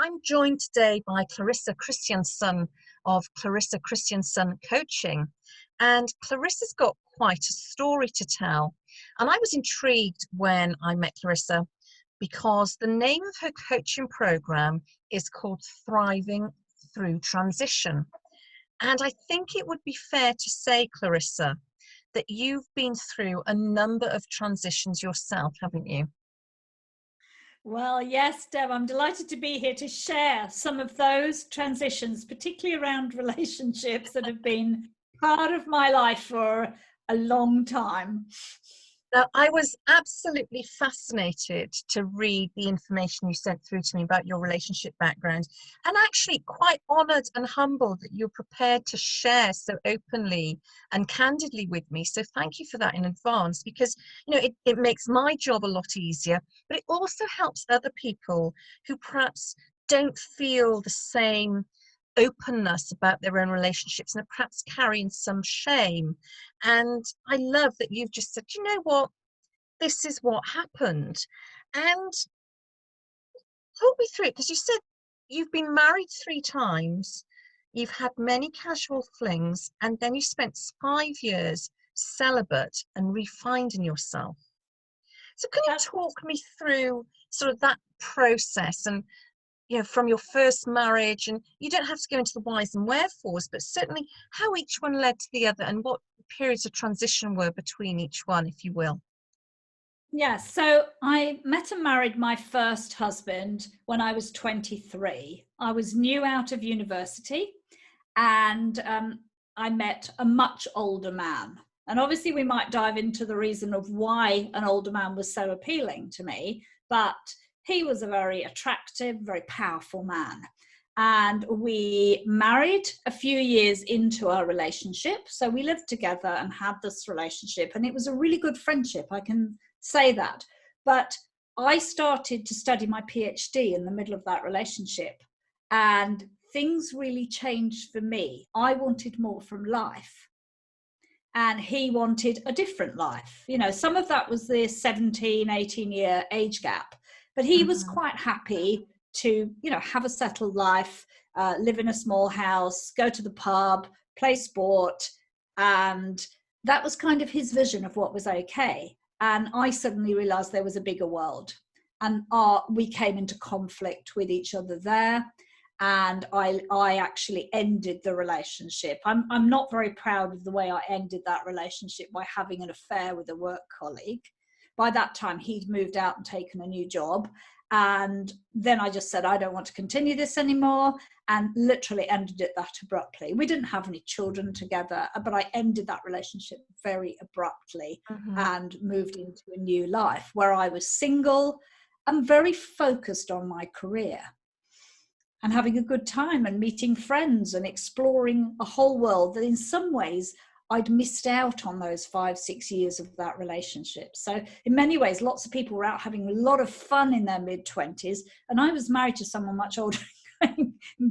I'm joined today by Clarissa Kristjansson of Clarissa Kristjansson Coaching. And Clarissa's got quite a story to tell. And I was intrigued when I met Clarissa because the name of her coaching program is called Thriving Through Transition. And I think it would be fair to say, Clarissa, that you've been through a number of transitions yourself, haven't you? Well, yes, Deb, I'm delighted to be here to share some of those transitions, particularly around relationships that have been part of my life for a long time. Now, I was absolutely fascinated to read the information you sent through to me about your relationship background, and actually quite honoured and humbled that you're prepared to share so openly and candidly with me. So thank you for that in advance, because it makes my job a lot easier, but it also helps other people who perhaps don't feel the same openness about their own relationships and are perhaps carrying some shame. And I love that you've just said, you know what, this is what happened. And talk me through it, because you said you've been married 3 times, you've had many casual flings, and then you spent 5 years celibate and refinding yourself. So can you talk me through sort of that process, and from your first marriage, and you don't have to go into the whys and wherefores, but certainly how each one led to the other and what periods of transition were between each one, if you will. Yes, so I met and married my first husband when I was 23. I was new out of university, and I met a much older man. And obviously we might dive into the reason of why an older man was so appealing to me, but he was a very attractive, very powerful man. And we married a few years into our relationship. So we lived together and had this relationship, and it was a really good friendship, I can say that. But I started to study my PhD in the middle of that relationship, and things really changed for me. I wanted more from life, and he wanted a different life. Some of that was the 17, 18-year age gap. But he was quite happy to, have a settled life, live in a small house, go to the pub, play sport. And that was kind of his vision of what was okay. And I suddenly realized there was a bigger world. And we came into conflict with each other there. And I actually ended the relationship. I'm not very proud of the way I ended that relationship, by having an affair with a work colleague. By that time, he'd moved out and taken a new job. And then I just said, I don't want to continue this anymore, and literally ended it that abruptly. We didn't have any children together, but I ended that relationship very abruptly and moved into a new life where I was single and very focused on my career and having a good time and meeting friends and exploring a whole world that in some ways I'd missed out on those 5-6 years of that relationship. So in many ways, lots of people were out having a lot of fun in their mid-20s, and I was married to someone much older,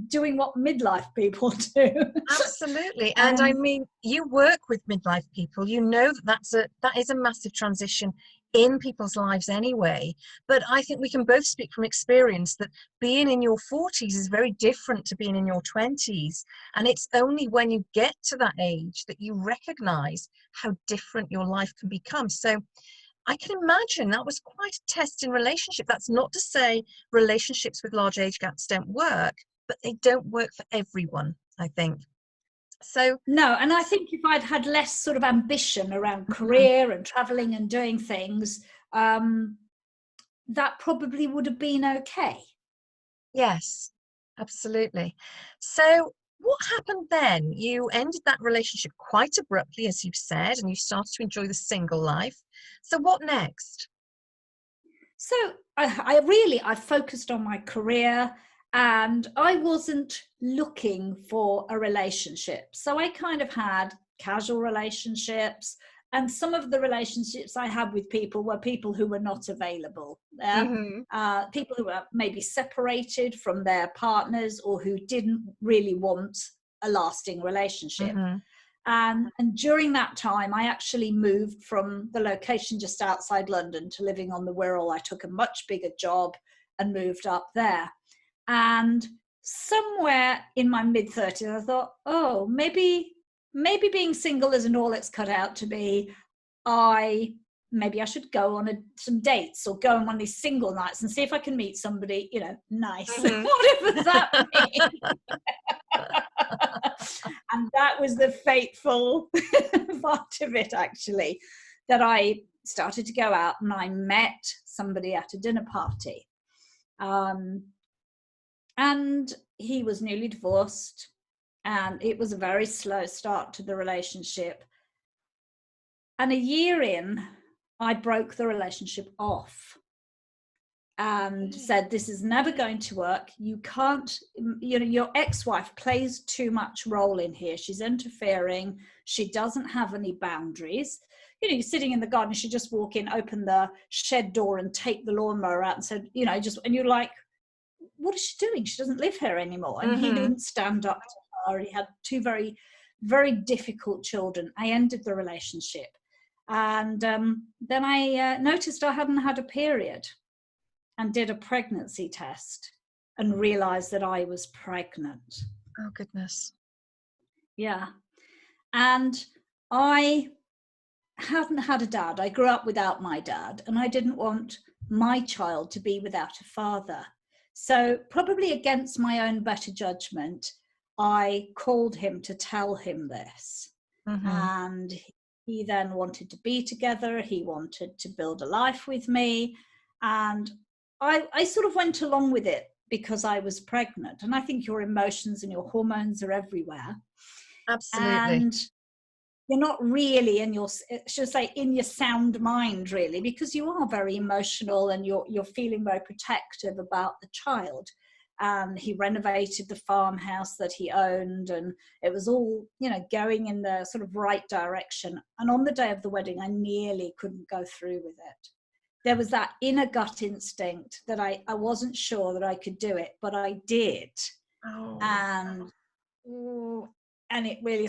doing what midlife people do. Absolutely. And I mean, you work with midlife people, that is a massive transition in people's lives anyway. But I think we can both speak from experience that being in your 40s is very different to being in your 20s. And it's only when you get to that age that you recognize how different your life can become. So I can imagine that was quite a test in relationship. That's not to say relationships with large age gaps don't work, but they don't work for everyone, I think. So no, and I think if I'd had less sort of ambition around career and traveling and doing things, that probably would have been okay. Yes, absolutely. So what happened then? You ended that relationship quite abruptly, as you've said, and you started to enjoy the single life. So what next? So I focused on my career, and I wasn't looking for a relationship. So I kind of had casual relationships, and some of the relationships I had with people were people who were not available. People who were maybe separated from their partners, or who didn't really want a lasting relationship. And during that time, I actually moved from the location just outside London to living on the Wirral. I took a much bigger job and moved up there. And somewhere in my mid-30s, I thought, oh, maybe being single isn't all it's cut out to be. Maybe I should go on some dates or go on one of these single nights and see if I can meet somebody, nice, whatever that means. And that was the fateful part of it, actually, that I started to go out and I met somebody at a dinner party. And he was newly divorced, and it was a very slow start to the relationship. And a year in, I broke the relationship off and said, this is never going to work. You can't, your ex-wife plays too much role in here. She's interfering. She doesn't have any boundaries. You're sitting in the garden, you should just walk in, open the shed door and take the lawnmower out and said, and you're like, what is she doing? She doesn't live here anymore. And he didn't stand up to her. He had two very, very difficult children. I ended the relationship. And then I noticed I hadn't had a period and did a pregnancy test and realized that I was pregnant. Oh, goodness. Yeah. And I hadn't had a dad. I grew up without my dad, and I didn't want my child to be without a father. So probably against my own better judgment, I called him to tell him this. And he then wanted to be together. He wanted to build a life with me. And I sort of went along with it because I was pregnant. And I think your emotions and your hormones are everywhere. Absolutely. And you're not really in your sound mind, really, because you are very emotional and you're feeling very protective about the child. And he renovated the farmhouse that he owned, and it was all, going in the sort of right direction. And on the day of the wedding, I nearly couldn't go through with it. There was that inner gut instinct that I wasn't sure that I could do it, but I did. Oh. And it really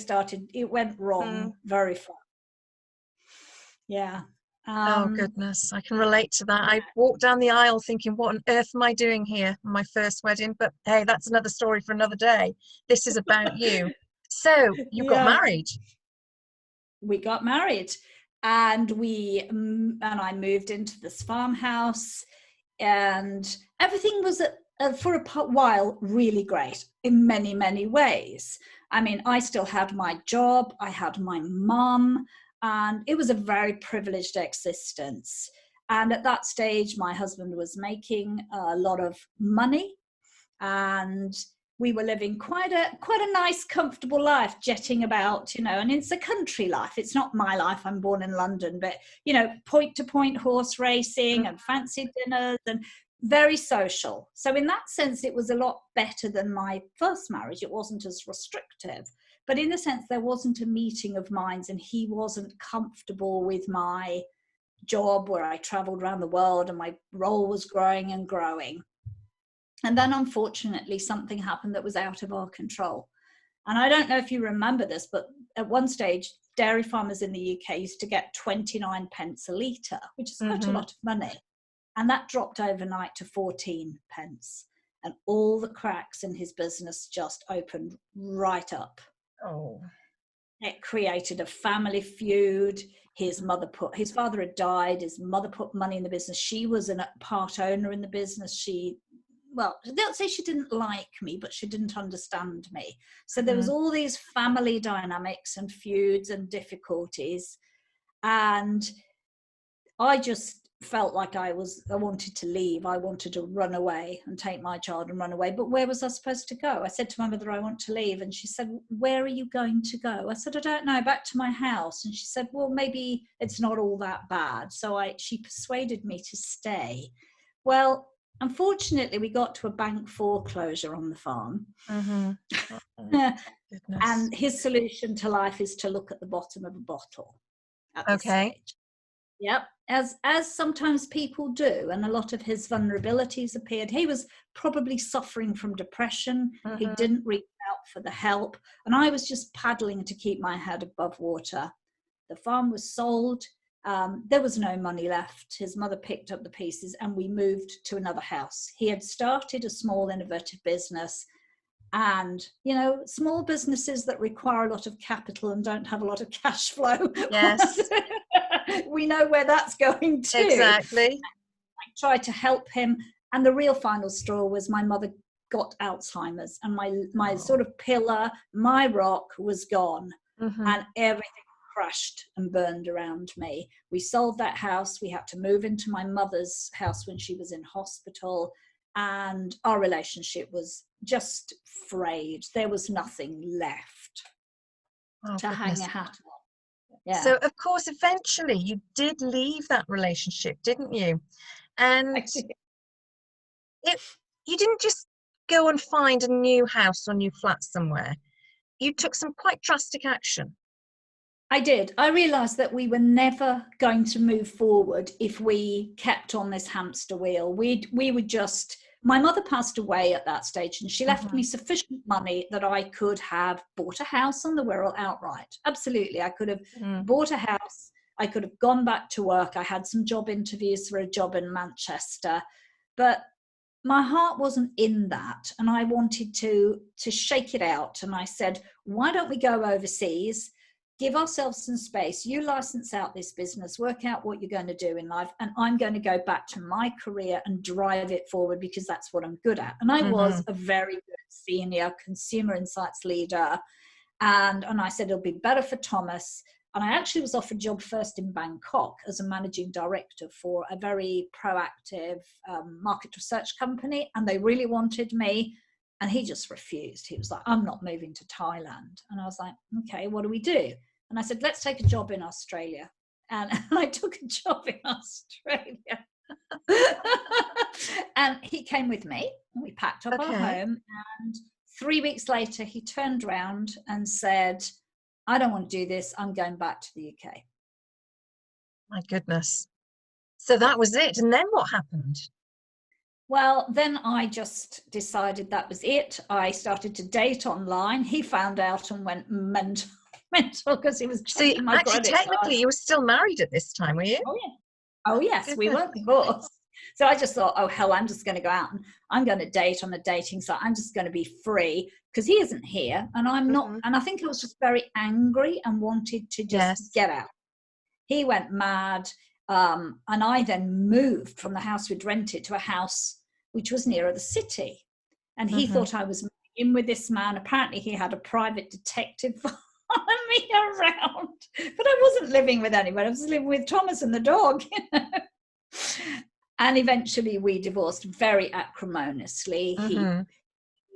it went wrong very far. Yeah. Oh, goodness. I can relate to that. I walked down the aisle thinking, what on earth am I doing here on my first wedding? But hey, that's another story for another day. This is about you. So you got married. We got married, and I moved into this farmhouse, and everything was for a while really great in many, many ways. I mean, I still had my job, I had my mum, and it was a very privileged existence. And at that stage, my husband was making a lot of money, and we were living quite a nice, comfortable life, jetting about, and it's a country life. It's not my life. I'm born in London, but, point to point horse racing and fancy dinners and very social. So in that sense, it was a lot better than my first marriage. It wasn't as restrictive, but in a sense, there wasn't a meeting of minds, and he wasn't comfortable with my job where I traveled around the world and my role was growing and growing. And then unfortunately, something happened that was out of our control. And I don't know if you remember this, but at one stage, dairy farmers in the UK used to get 29 pence a litre, which is quite a lot of money. And that dropped overnight to 14 pence. And all the cracks in his business just opened right up. Oh. It created a family feud. His father had died. His mother put money in the business. She was a part owner in the business. Don't say she didn't like me, but she didn't understand me. So there was all these family dynamics and feuds and difficulties. And I just felt like I wanted to leave. I wanted to run away and take my child and run away. But where was I supposed to go? I said to my mother, I want to leave. And she said, where are you going to go? I said, I don't know, back to my house. And she said, well, maybe it's not all that bad. So she persuaded me to stay. Well, unfortunately, we got to a bank foreclosure on the farm. And his solution to life is to look at the bottom of a bottle at this stage. Yep, as sometimes people do, and a lot of his vulnerabilities appeared. He was probably suffering from depression. He didn't reach out for the help, and I was just paddling to keep my head above water. The farm was sold, There was no money left. His mother picked up the pieces and we moved to another house. He had started a small innovative business, and small businesses that require a lot of capital and don't have a lot of cash flow. Yes. We know where that's going to. Exactly. I tried to help him, and the real final straw was my mother got Alzheimer's, and my sort of pillar, my rock was gone. And everything crashed and burned around me. We sold that house. We had to move into my mother's house when she was in hospital, and our relationship was just frayed. There was nothing left to hang a hat on. Yeah. So of course eventually you did leave that relationship, didn't you? And you didn't just go and find a new house or new flat somewhere. You took some quite drastic action. I did. I realised that we were never going to move forward if we kept on this hamster wheel. We would just... My mother passed away at that stage, and she left me sufficient money that I could have bought a house on the Wirral outright. Absolutely. I could have bought a house. I could have gone back to work. I had some job interviews for a job in Manchester, but my heart wasn't in that, and I wanted to shake it out. And I said, why don't we go overseas? Give ourselves some space. You license out this business, work out what you're going to do in life, and I'm going to go back to my career and drive it forward because that's what I'm good at. And I was a very good senior consumer insights leader. And I said, it'll be better for Thomas. And I actually was offered a job first in Bangkok as a managing director for a very proactive market research company. And they really wanted me. And he just refused. He was like, I'm not moving to Thailand. And I was like, okay, what do we do? And I said, let's take a job in Australia. And I took a job in Australia. And he came with me, and we packed up our home. And 3 weeks later, he turned around and said, I don't want to do this. I'm going back to the UK. My goodness. So that was it. And then what happened? Well, then I just decided that was it. I started to date online. He found out and went mental because he was checking my credit card. Technically, you were still married at this time, were you? Oh, yeah. Oh, yes, we weren't divorced. So I just thought, oh, hell, I'm just going to go out and I'm going to date on a dating site. I'm just going to be free because he isn't here and I'm not. And I think I was just very angry and wanted to just get out. He went mad. And I then moved from the house we'd rented to a house which was nearer the city. And he thought I was moving in with this man. Apparently he had a private detective following me around. But I wasn't living with anyone. I was living with Thomas and the dog, And eventually we divorced very acrimoniously.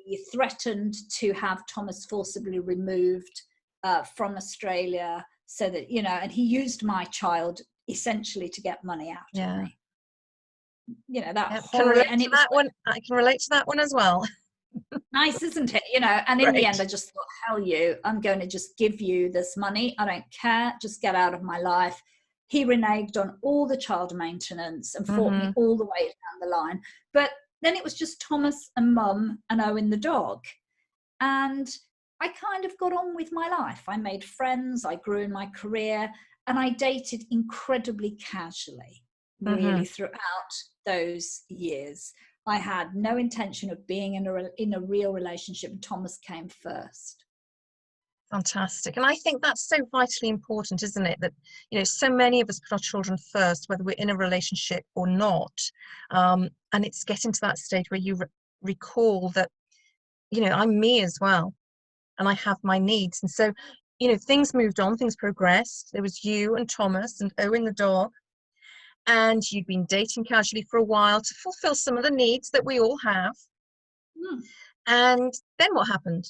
He threatened to have Thomas forcibly removed from Australia so that, and he used my child essentially to get money out of me. That horror. And it was I can relate to that one as well. Nice, isn't it? And in the end, I just thought, hell you, I'm going to just give you this money. I don't care. Just get out of my life. He reneged on all the child maintenance and fought me all the way down the line. But then it was just Thomas and Mum and Owen the dog. And I kind of got on with my life. I made friends. I grew in my career. And I dated incredibly casually, really, throughout those years. I had no intention of being in a real relationship, and Thomas came first. Fantastic. And I think that's so vitally important, isn't it? That, so many of us put our children first, whether we're in a relationship or not. And it's getting to that stage where you recall that, I'm me as well, and I have my needs. And so, things moved on, things progressed. There was you and Thomas and Owen the dog. And you'd been dating casually for a while to fulfill some of the needs that we all have. And then what happened?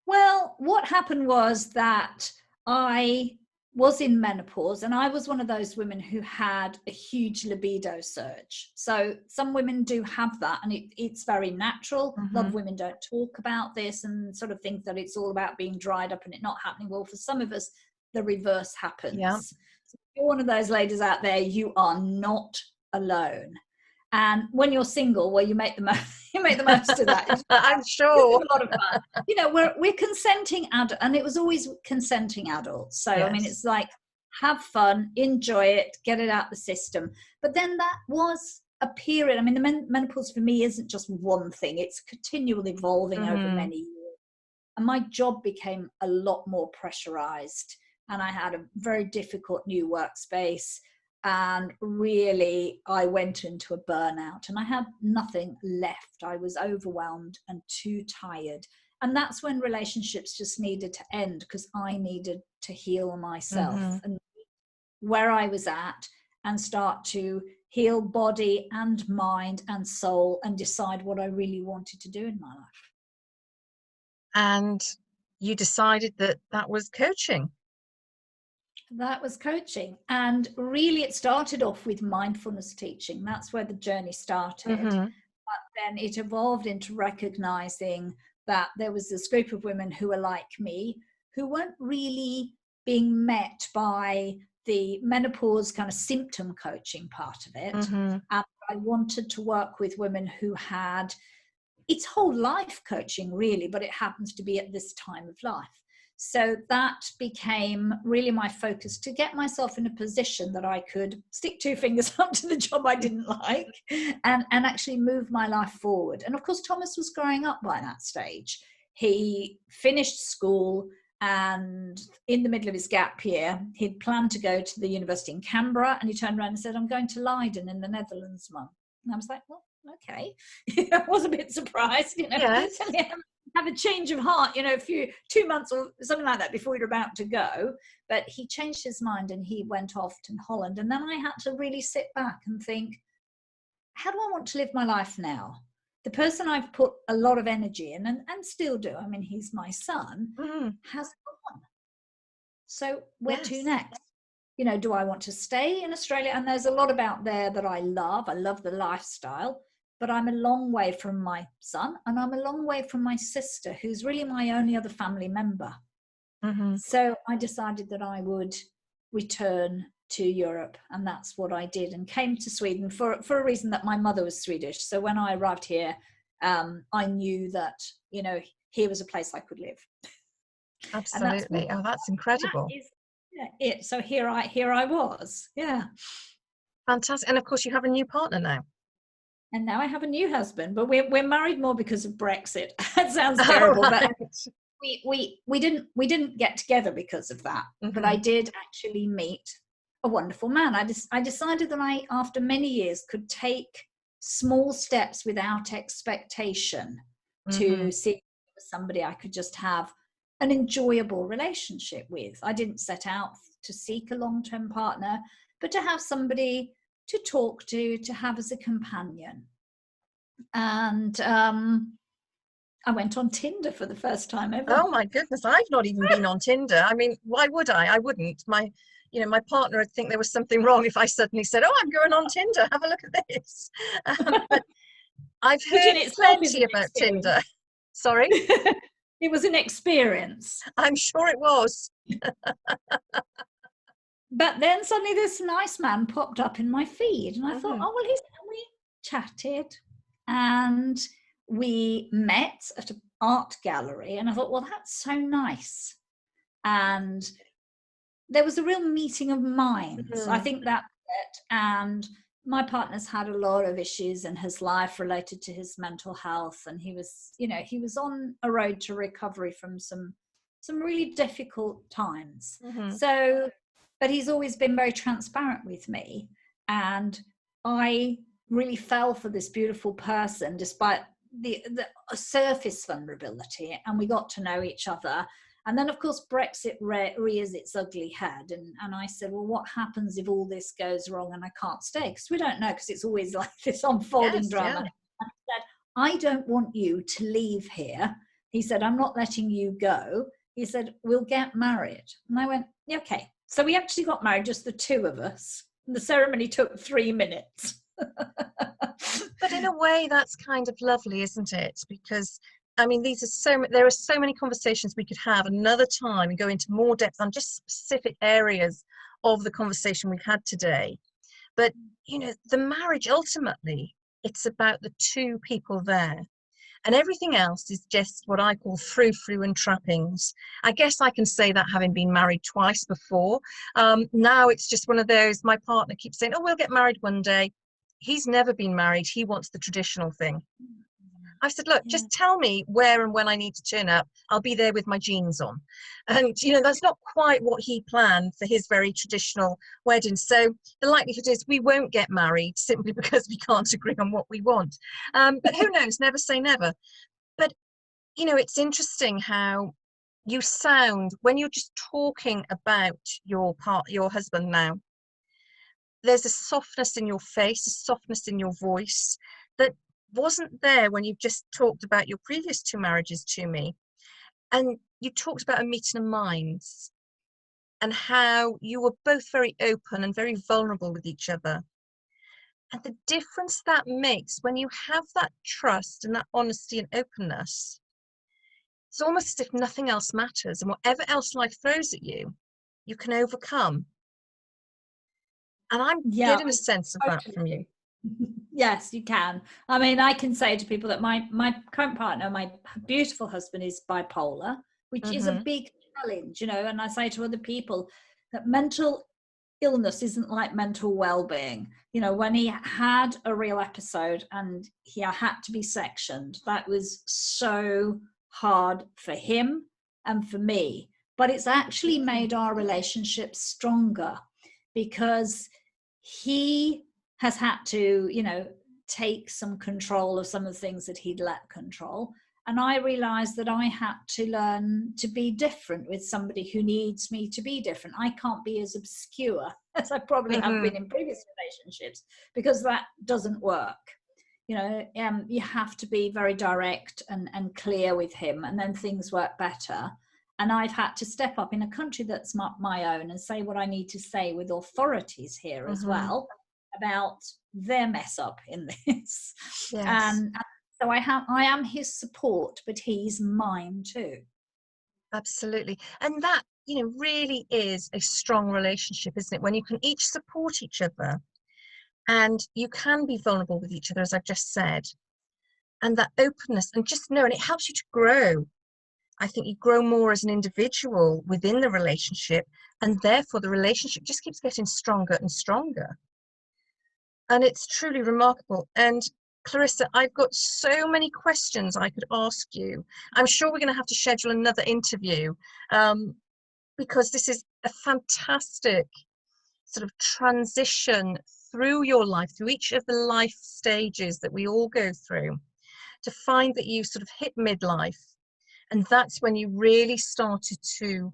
Well, what happened was that I was in menopause, and I was one of those women who had a huge libido surge. So some women do have that, and it's very natural. A lot of women don't talk about this and sort of think that it's all about being dried up and it not happening. Well, for some of us, the reverse happens. Yeah. So if you're one of those ladies out there, you are not alone. And when you're single, well, you make the most of that. I'm sure. It's a lot of fun. We're consenting adults, and it was always consenting adults. So, yes. I mean, it's like have fun, enjoy it, get it out the system. But then that was a period. I mean, the menopause for me isn't just one thing, it's continually evolving over many years. And my job became a lot more pressurized, and I had a very difficult new workspace. And really, I went into a burnout and I had nothing left. I was overwhelmed and too tired. And that's when relationships just needed to end, because I needed to heal myself and where I was at, and start to heal body and mind and soul, and decide what I really wanted to do in my life. And you decided that that was coaching. That was coaching. And really, it started off with mindfulness teaching. That's where the journey started. But then it evolved into recognizing that there was this group of women who were like me, who weren't really being met by the menopause kind of symptom coaching part of it. And I wanted to work with women who had, it's whole life coaching really, but it happens to be at this time of life. So that became really my focus, to get myself in a position that I could stick two fingers up to the job I didn't like and actually move my life forward. And of course, Thomas was growing up by that stage. He finished school, and in the middle of his gap year, he'd planned to go to the university in Canberra, and he turned around and said, "I'm going to Leiden in the Netherlands, Mum." And I was like, well, okay. I was a bit surprised, Yes. Have a change of heart, a 2 months or something like that before you're about to go. But he changed his mind and he went off to Holland. And then I had to really sit back and think, how do I want to live my life now? The person I've put a lot of energy in, and still do, I mean, he's my son, has gone. So where to next? Do I want to stay in Australia? And there's a lot about there that I love. I love the lifestyle. But I'm a long way from my son, and I'm a long way from my sister, who's really my only other family member. So I decided that I would return to Europe, and that's what I did, and came to Sweden for a reason, that my mother was Swedish. So when I arrived here, I knew that, here was a place I could live. Absolutely. That's incredible. That is it. So here I was. Yeah. Fantastic. And of course, you have a new partner now. And now I have a new husband, but we're married more because of Brexit. That sounds terrible, but we didn't get together because of that. But I did actually meet a wonderful man. I decided that I, after many years, could take small steps without expectation to see somebody I could just have an enjoyable relationship with. I didn't set out to seek a long-term partner, but to have somebody to talk to have as a companion. And I went on Tinder for the first time ever. Oh my goodness, I've not even been on Tinder. I mean, why would I? I wouldn't. My partner would think there was something wrong if I suddenly said, "Oh, I'm going on Tinder. Have a look at this." But I've heard plenty about Tinder. Sorry? It was an experience. I'm sure it was. But then suddenly this nice man popped up in my feed, and I thought, oh, well, we chatted, and we met at an art gallery, and I thought, well, that's so nice. And there was a real meeting of minds. I think that's it. And my partner's had a lot of issues in his life related to his mental health, and he was on a road to recovery from some really difficult times. So, but he's always been very transparent with me, and I really fell for this beautiful person despite the surface vulnerability, and we got to know each other. And then, of course, Brexit rears its ugly head. And I said, well, what happens if all this goes wrong and I can't stay? Because we don't know, because it's always like this unfolding drama. And I said, I don't want you to leave here. He said, I'm not letting you go. He said, we'll get married. And I went, yeah, okay. So we actually got married, just the two of us. And the ceremony took 3 minutes. But in a way, that's kind of lovely, isn't it? Because I mean, there are so many conversations we could have another time and go into more depth on just specific areas of the conversation we've had today. But, the marriage, ultimately, it's about the two people there. And everything else is just what I call frou-frou and trappings. I guess I can say that having been married twice before. Now it's just one of those, my partner keeps saying, oh, we'll get married one day. He's never been married. He wants the traditional thing. I said, look, Yeah. just tell me where and when I need to turn up. I'll be there with my jeans on. And, that's not quite what he planned for his very traditional wedding. So the likelihood is we won't get married simply because we can't agree on what we want. But who knows? Never say never. But, it's interesting how you sound when you're just talking about your husband now. There's a softness in your face, a softness in your voice that wasn't there when you just talked about your previous two marriages to me. And you talked about a meeting of minds and how you were both very open and very vulnerable with each other. And the difference that makes when you have that trust and that honesty and openness, it's almost as if nothing else matters, and whatever else life throws at you, you can overcome. And I'm getting a sense of that from you. Yes, you can. I mean, I can say to people that my current partner, my beautiful husband, is bipolar, which is a big challenge, and I say to other people that mental illness isn't like mental well-being. When he had a real episode and he had to be sectioned, that was so hard for him and for me, but it's actually made our relationship stronger because he has had to, take some control of some of the things that he'd let control. And I realized that I had to learn to be different with somebody who needs me to be different. I can't be as obscure as I probably have been in previous relationships, because that doesn't work. You have to be very direct and clear with him, and then things work better. And I've had to step up in a country that's not my own and say what I need to say with authorities here as well about their mess up in this. Yes. And so I am his support, but he's mine too. Absolutely. And that, really is a strong relationship, isn't it? When you can each support each other and you can be vulnerable with each other, as I've just said, and that openness, and just know, and it helps you to grow. I think you grow more as an individual within the relationship, and therefore the relationship just keeps getting stronger and stronger. And it's truly remarkable. And Clarissa, I've got so many questions I could ask you. I'm sure we're going to have to schedule another interview because this is a fantastic sort of transition through your life, through each of the life stages that we all go through, to find that you sort of hit midlife. And that's when you really started to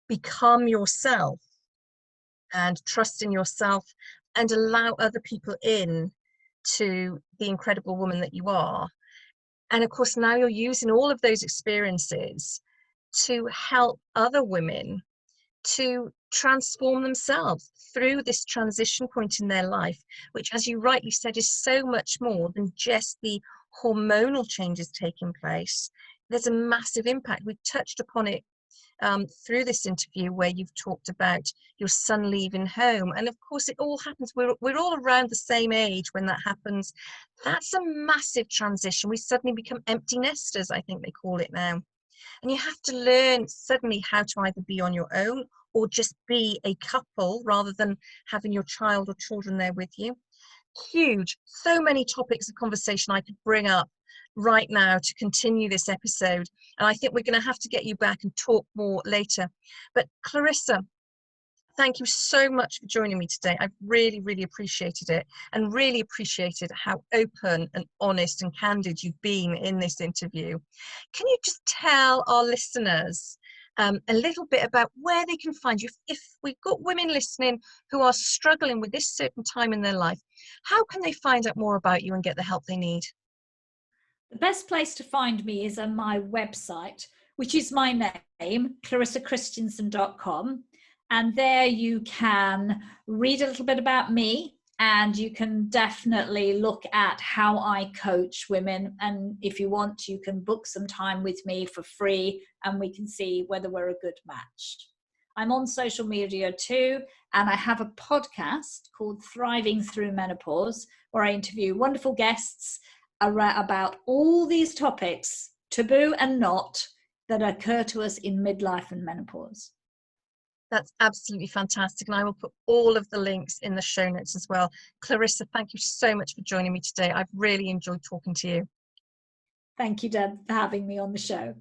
become yourself and trust in yourself and allow other people in to the incredible woman that you are. And of course, now you're using all of those experiences to help other women to transform themselves through this transition point in their life, which, as you rightly said, is so much more than just the hormonal changes taking place. There's a massive impact. We've touched upon it through this interview, where you've talked about your son leaving home, and of course it all happens, we're all around the same age when that happens. That's a massive transition. We suddenly become empty nesters, I think they call it now, and you have to learn suddenly how to either be on your own or just be a couple rather than having your child or children there with you. Huge. So many topics of conversation I could bring up right now to continue this episode, and I think we're going to have to get you back and talk more later. But Clarissa, thank you so much for joining me today. I've really, really appreciated it, and really appreciated how open and honest and candid you've been in this interview. Can you just tell our listeners a little bit about where they can find you? If we've got women listening who are struggling with this certain time in their life, how can they find out more about you and get the help they need? The best place to find me is on my website, which is my name, ClarissaKristjansson.com. And there you can read a little bit about me, and you can definitely look at how I coach women. And if you want, you can book some time with me for free, and we can see whether we're a good match. I'm on social media too, and I have a podcast called Thriving Through Menopause, where I interview wonderful guests about all these topics, taboo and not, that occur to us in midlife and menopause. That's absolutely fantastic. And I will put all of the links in the show notes as well. Clarissa, thank you so much for joining me today. I've really enjoyed talking to you. Thank you, Deb, for having me on the show.